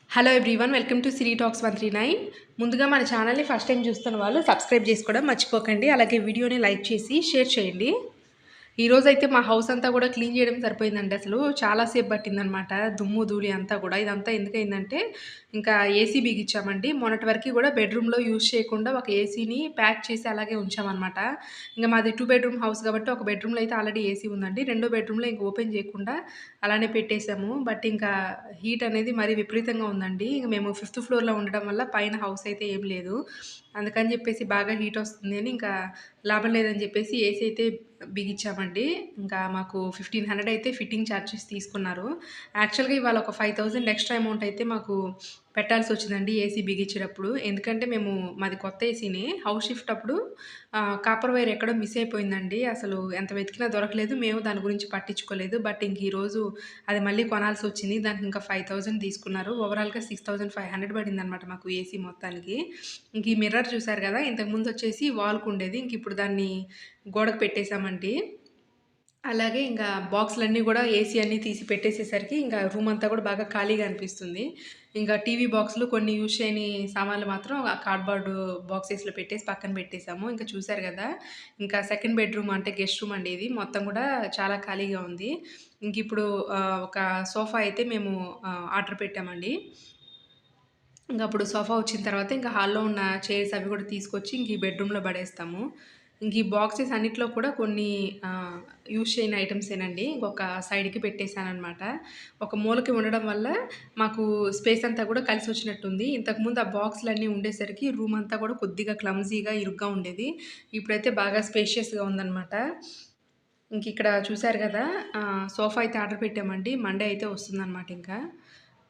Hello everyone, welcome to Siri talks 139. ముందుగా మన ఛానల్ని ఫస్ట్ టైం చూస్తున్న వాళ్ళు సబ్స్క్రైబ్ చేసుకోవడం మర్చిపోకండి. అలాగే వీడియోని లైక్ చేసి షేర్ చేయండి. ఈరోజైతే మా హౌస్ అంతా కూడా క్లీన్ చేయడం సరిపోయిందండి. అసలు చాలా సేపు పట్టిందనమాట. దుమ్ము ధూళి అంతా కూడా. ఇదంతా ఎందుకయిందంటే ఇంకా ఏసీ బిగించామండి. మొన్నటి వరకు కూడా బెడ్రూమ్లో యూజ్ చేయకుండా ఒక ఏసీని ప్యాక్ చేసి అలాగే ఉంచామన్నమాట. ఇంకా మాది 2 బెడ్రూమ్ హౌస్ కాబట్టి ఒక బెడ్రూమ్లో అయితే ఆల్రెడీ ఏసీ ఉందండి. రెండో బెడ్రూమ్లో ఇంక ఓపెన్ చేయకుండా అలానే పెట్టేసాము. బట్ ఇంకా హీట్ అనేది మరీ విపరీతంగా ఉందండి. ఇంక మేము 5th ఫ్లోర్‌లో ఉండడం వల్ల పైన హౌస్ అయితే ఏం లేదు. అందుకని చెప్పేసి బాగా హీట్ వస్తుంది అని ఇంకా లాభం లేదని చెప్పేసి ఏసీ అయితే బిగించామండి. ఇంకా మాకు 1500 అయితే ఫిట్టింగ్ ఛార్జెస్ తీసుకున్నారు. యాక్చువల్‌గా ఇవాళ ఒక 5000 ఎక్స్‌ట్రా అమౌంట్ అయితే మాకు పెట్టాల్సొచ్చిందండి ఏసీ బిగించేటప్పుడు. ఎందుకంటే మాది కొత్త ఏసీనే. హౌస్ షిఫ్ట్ అప్పుడు కాపర్ వైర్ ఎక్కడో మిస్ అయిపోయిందండి. అసలు ఎంత వెతికినా దొరకలేదు. మేము దాని గురించి పట్టించుకోలేదు. బట్ ఇంక ఈరోజు అది మళ్ళీ కొనాల్సొచ్చింది. దానికి ఇంకా 5000 తీసుకున్నారు. ఓవరాల్‌గా 6500 పడిందనమాట మాకు ఏసీ మొత్తానికి. ఇంక ఈ మిర్రర్ చూసారు గదా! ఇంతకుముందొచ్చేసి వాల్‌కుండేది. ఇంకిప్పుడు దాన్ని గోడకు పెట్టేసామండి. అలాగే ఇంకా బాక్సులన్నీ గూడా ఏసీ అన్నీ తీసి పెట్టేసేసరికి ఇంకా రూమ్ అంతా కూడా బాగా ఖాళీగా అనిపిస్తుంది. ఇంకా టీవీ బాక్సులు కొన్ని యూజ్ చేయని సామాన్లు మాత్రం ఆ కార్డ్‌బోర్డ్ బాక్సెస్‌లో పెట్టేసి పక్కన పెట్టేసాము. ఇంకా చూసారు గదా! ఇంకా సెకండ్ బెడ్‌రూమ్ అంటే గెస్ట్ రూమ్ అండి ఇది. మొత్తం గూడా చాలా ఖాళీగా ఉంది. ఇంకిప్పుడు ఒక సోఫా అయితే మేము ఆర్డర్ పెట్టామండి. ఇంకప్పుడు సోఫా వచ్చిన తర్వాత ఇంకా హాల్‌లో ఉన్న చైర్స్ అవి కూడా తీసుకొచ్చి ఇంక ఈ బెడ్‌రూమ్‌లో పడేస్తాము. ఇంక ఈ బాక్సెస్ అన్నిట్లో కూడా కొన్ని యూజ్ చేయని ఐటెమ్సేనండి. ఇంకొక సైడ్‌కి పెట్టేసాననమాట. ఒక మూలకి ఉండడం వల్ల మాకు స్పేస్ అంతా కూడా కలిసొచ్చినట్టుంది. ఇంతకుముందు ఆ బాక్సులన్నీ ఉండేసరికి రూమ్ అంతా కూడా కొద్దిగా క్లమ్జీగా, ఇరుగ్గా ఉండేది. ఇప్పుడైతే బాగా స్పేషియస్‌గా ఉందనమాట. ఇంకిక్కడ చూసారు గదా! సోఫా అయితే ఆర్డర్ పెట్టామండి. మండే అయితే వస్తుందనమాట ఇంకా.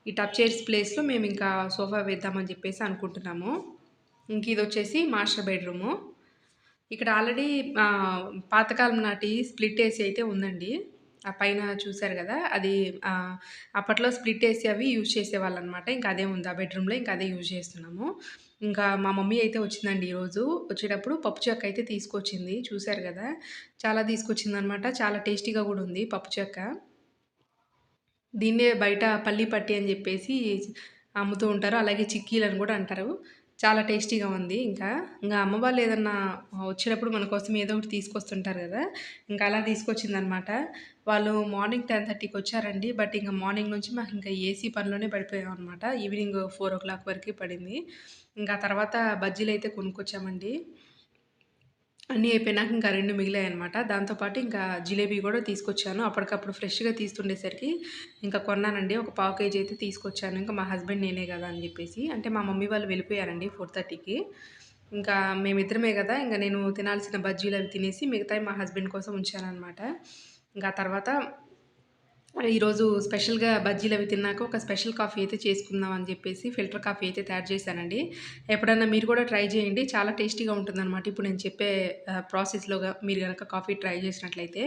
ఈ టబ్ చైర్స్ ప్లేస్‌లో మేమింకా సోఫా వేద్దామని జెప్పేసి అనుకుంటున్నాము. ఇంకిదొచ్చేసి మాస్టర్ బెడ్‌రూము. ఇక్కడ ఆల్రెడీ పాతకాలం నాటి స్ప్లిట్ ఏసీ అయితే ఉందండి. ఆ పైన చూసారు గదా! అది ఆహ్, అప్పట్లో స్ప్లిట్ ఏసీ అవి యూజ్ చేసేవాళ్ళనమాట. ఇంక అదే ఉంది ఆ బెడ్‌రూమ్‌లో. ఇంక అదే యూజ్ చేస్తున్నాము. ఇంకా మా మమ్మీ అయితే వచ్చిందండి ఈరోజు. వచ్చేటప్పుడు పప్పు చెక్క అయితే తీసుకొచ్చింది. చూసారు గదా! చాలా తీసుకొచ్చిందనమాట. చాలా టేస్టీగా గూడా ఉంది పప్పు చెక్క. దీన్నే బయట పల్లి పట్టి అని జెప్పేసి అమ్ముతూ ఉంటారు. అలాగే చిక్కీలని గూడా అంటారు. చాలా టేస్టీగా ఉంది ఇంకా. ఇంగా అమ్మ వాళ్ళు ఏదన్నా వచ్చినప్పుడు మన కోసం ఏదో ఒకటి తీసుకొస్తుంటారు గదా! ఇంకా అలా తీసుకొచ్చిందనమాట. వాళ్ళు మార్నింగ్ 10:30కి వచ్చారండి. బట్ ఇంక మార్నింగ్ నుంచి మాకింక ఏసీ పనిలోనే పడిపోయామనమాట. ఈవినింగ్ 4:00 వరకే పడింది. ఇంకా తర్వాత బజ్జీలైతే కొనుక్కొచ్చామండి. అన్నీ అయిపోయినాక ఇంకా 2 మిగిలాయనమాట. దాంతో పాటు ఇంకా జిలేబీ గూడా తీసుకొచ్చాను. అప్పటికప్పుడు ఫ్రెష్‌గా తీస్తుండేసరికి ఇంకా కొన్నానండి. ఒక పావు కేజీ అయితే తీసుకొచ్చాను. ఇంకా మా హస్బెండ్ నేనే గదా అని జెప్పేసి. అంటే మా మమ్మీ వాళ్ళు వెళ్ళిపోయారండి 4:30కి. ఇంకా మేమిద్దరమే గదా! ఇంక నేను తినాల్సిన బజ్జీలవి తినేసి మిగతాయి మా హస్బెండ్ కోసం ఉంచాననమాట. ఇంకా తర్వాత ఈరోజు స్పెషల్‌గా బజ్జీలవి తిన్నాక ఒక స్పెషల్ కాఫీ అయితే చేసుకుందాం అని జెప్పేసి ఫిల్టర్ కాఫీ అయితే తయారు చేశానండి. ఎప్పుడన్నా మీరు కూడా ట్రై చేయండి. చాలా టేస్టీగా ఉంటుందనమాట. ఇప్పుడు నేను చెప్పే ప్రాసెస్‌లోగా మీరు గనక కాఫీ ట్రై చేసినట్లయితే.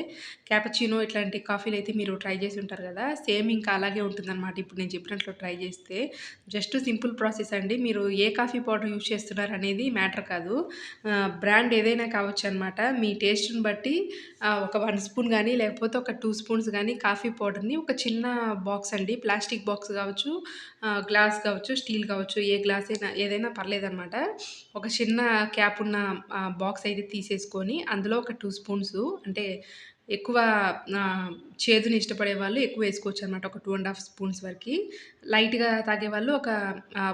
క్యాపచినో ఇట్లాంటి కాఫీలయితే మీరు ట్రై చేసి ఉంటారు గదా! సేమ్ ఇంకా అలాగే ఉంటుందనమాట. ఇప్పుడు నేను చెప్పినట్లు ట్రై చేస్తే. జస్ట్ సింపుల్ ప్రాసెస్ అండి. మీరు ఏ కాఫీ పౌడర్ యూజ్ చేస్తున్నారనేది మ్యాటర్ కాదు. బ్రాండ్ ఏదైనా కావచ్చనమాట. మీ టేస్ట్‌ని బట్టి ఒక 1 స్పూన్ గానీ, లేకపోతే ఒక 2 స్పూన్స్ గానీ కాఫీ పౌడర్‌ని ఒక చిన్న బాక్స్ అండి. ప్లాస్టిక్ బాక్స్ గావచ్చు, గ్లాస్ గావచ్చు, స్టీల్ గావచ్చు, ఏ గ్లాస్ అయినా ఏదైనా పర్లేదనమాట. ఒక చిన్న క్యాప్ ఉన్న బాక్స్ అయితే తీసేసుకొని, అందులో ఒక 2 స్పూన్సు అంటే ఎక్కువ చేదుని ఇష్టపడే వాళ్ళు ఎక్కువేసుకోవచ్చనమాట. ఒక 2 ½ స్పూన్స్ వరకి. లైట్‌గా తాగేవాళ్ళు ఒక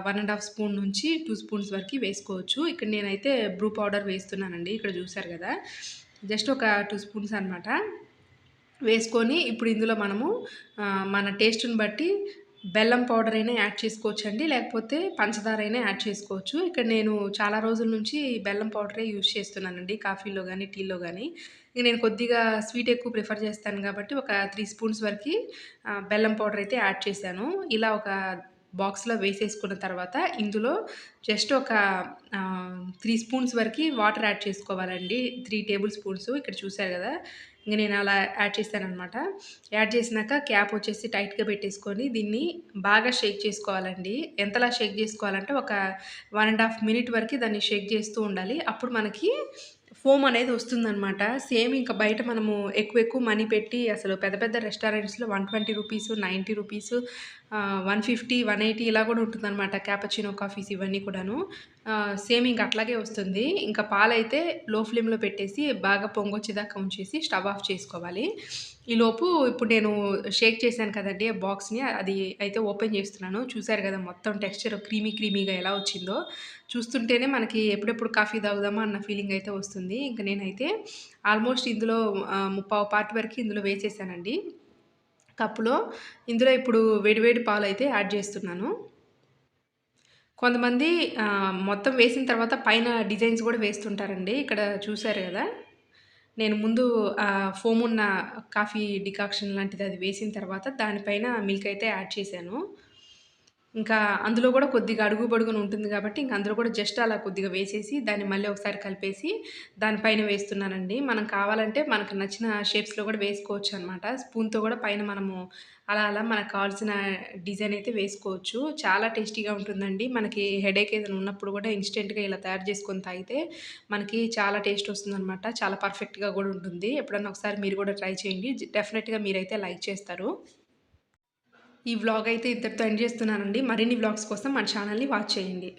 1 ½ స్పూన్ నుంచి 2 స్పూన్స్ వరకి వేసుకోవచ్చు. ఇక్కడ నేనైతే బ్రూ పౌడర్ వేస్తున్నానండి. ఇక్కడ చూసారు గదా! జస్ట్ ఒక 2 స్పూన్స్ అనమాట. వేసుకొని ఇప్పుడు ఇందులో మనము మన టేస్ట్‌ని బట్టి బెల్లం పౌడర్ అయినా యాడ్ చేసుకోవచ్చండి. లేకపోతే పంచదార అయినా యాడ్ చేసుకోవచ్చు. ఇక్కడ నేను చాలా రోజుల నుంచి బెల్లం పౌడరే యూజ్ చేస్తున్నానండి. కాఫీలో గానీ, టీలో గానీ. ఇక నేను కొద్దిగా స్వీట్ ఎక్కువ ప్రిఫర్ చేస్తాను కాబట్టి ఒక 3 స్పూన్స్ వరకి బెల్లం పౌడర్ అయితే యాడ్ చేశాను. ఇలా ఒక బాక్స్‌లో వేసేసుకున్న తర్వాత ఇందులో జస్ట్ ఒక 3 స్పూన్స్ వరకి వాటర్ యాడ్ చేసుకోవాలండి. 3 టేబుల్ స్పూన్స్ ఇక్కడ చూసారు గదా! ఇంక నేను అలా యాడ్ చేశాననమాట. యాడ్ చేసినాక క్యాప్ వచ్చేసి టైట్‌గా పెట్టేసుకొని దీన్ని బాగా షేక్ చేసుకోవాలండి. ఎంతలా షేక్ చేసుకోవాలంటే ఒక 1 ½ మినిట్ వరకి దాన్ని షేక్ చేస్తూ ఉండాలి. అప్పుడు మనకి ఫోమ్ అనేది వస్తుందనమాట. సేమ్ ఇంకా బయట మనము ఎక్కువ ఎక్కువ మనీ పెట్టి అసలు పెద్ద పెద్ద రెస్టారెంట్స్‌లో రూ. 120, రూ. 90 150, 180 ఇలా కూడా ఉంటుందనమాట. క్యాపచినో కాఫీస్ ఇవన్నీ కూడాను. సేమ్ ఇంక అట్లాగే వస్తుంది. ఇంకా పాలైతే లో ఫ్లేమ్‌లో పెట్టేసి బాగా పొంగొచ్చేదాకా ఉంచేసి స్టవ్ ఆఫ్ చేసుకోవాలి. ఈలోపు ఇప్పుడు నేను షేక్ చేశాను కదండీ! ఆ బాక్స్‌ని అది అయితే ఓపెన్ చేస్తున్నాను. చూసారు కదా! మొత్తం టెక్స్చర్ క్రీమీగా ఎలా వచ్చిందో. చూస్తుంటేనే మనకి ఎప్పుడెప్పుడు కాఫీ తాగుదామా అన్న ఫీలింగ్ అయితే వస్తుంది. ఇంక నేనైతే ఆల్మోస్ట్ ఇందులో ముప్పావు పార్ట్ వరకు ఇందులో వేసేసానండి కప్పులో. ఇందులో ఇప్పుడు వేడి వేడి పాలైతే యాడ్ చేస్తున్నాను. కొంతమంది మొత్తం వేసిన తర్వాత పైన డిజైన్స్ గూడా వేస్తుంటారండి. ఇక్కడ చూసారు గదా! నేను ముందు ఫోమ్ ఉన్న కాఫీ డికాక్షన్ లాంటిది అది వేసిన తర్వాత దానిపైన మిల్క్ అయితే యాడ్ చేశాను. ఇంకా అందులో గూడా కొద్దిగా అడుగు పొడుగున ఉంటుంది గాబట్టి, ఇంక అందులో కూడా జస్ట్ అలా కొద్దిగా వేసేసి, దాన్ని మళ్ళీ ఒకసారి కలిపేసి, దాని పైన వేస్తున్నానండి. మనం కావాలంటే మనకు నచ్చిన షేప్స్‌లో గూడా వేసుకోవచ్చనమాట. స్పూన్‌తో గూడా పైన మనము అలా అలా మనకు కావాల్సిన డిజైన్ అయితే వేసుకోవచ్చు. చాలా టేస్టీగా ఉంటుందండి. మనకి హెడేక్ ఏదైనా ఉన్నప్పుడు గూడా ఇన్‌స్టెంట్‌గా ఇలా తయారు చేసుకొని తాగితే, మనకి చాలా టేస్ట్ వస్తుందనమాట. చాలా పర్ఫెక్ట్‌గా గూడా ఉంటుంది. ఎప్పుడన్నా ఒకసారి మీరు గూడా ట్రై చేయండి. డెఫినెట్‌గా మీరైతే లైక్ చేస్తారు. ఈ వ్లాగ్ అయితే ఇంతటితో ఎండ్ చేస్తున్నానండి. మరిన్ని వ్లాగ్స్ కోసం మన ఛానల్‌ని వాచ్ చేయండి.